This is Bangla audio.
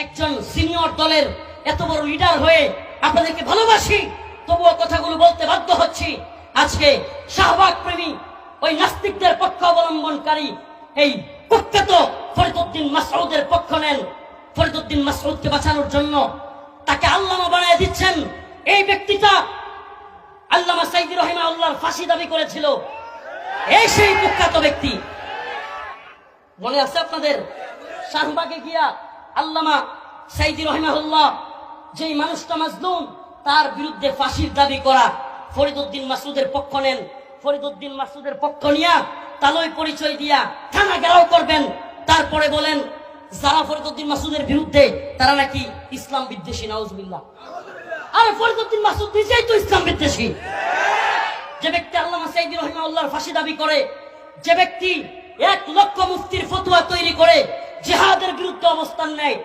একজন সিনিয়র দলের এত বড় লিডার হয়ে আপনাদেরকে ভালোবাসি, তবুও কথাগুলো বলতে বাধ্য হচ্ছি। আজকে শাহবাগ প্রেমী ওই নাস্তিকদের পক্ষ অবলম্বনকারী এই কুখ্যাত ফরিদউদ্দিন মাসউদের পক্ষ নেন। ফরিদউদ্দিন মাসউদকে বাঁচানোর জন্য তাকে আল্লামা বানায় দিচ্ছেন। এই ব্যক্তিটা আল্লামা সাইদি রাহিমাহুল্লাহর ফাঁসি দাবি করেছিল। এই সেই কুখ্যাত ব্যক্তি, মনে আছে আপনাদের? শাহবাগে গিয়া আল্লামা সাইদি রাহিমাহুল্লাহ যেই মানুষটা মাজলুম তার বিরুদ্ধে ফাঁসির দাবি করা, ফরিদউদ্দিন মাসউদের পক্ষ নেন। ফরিদউদ্দিন মাসউদের পক্ষ নিয়া তালই পরিচয় দিয়া থানা ঘেরাও করবেন। তারপরে বলেন যারা ফরিদউদ্দিন মাসউদের বিরুদ্ধে তারা নাকি ইসলাম বিদ্বেষী। নাউজুবিল্লাহ। আরে ফরিদউদ্দিন মাসউদ নিজেই তো ইসলাম বিদ্বেষী। যে ব্যক্তি আল্লামা সাইদি রাহিমাহুল্লাহর ফাঁসি দাবি করে, যে ব্যক্তি 1 লক্ষ মুফতির ফতোয়া তৈরি করে জিহাদের বিরুদ্ধে অবস্থান নেয়,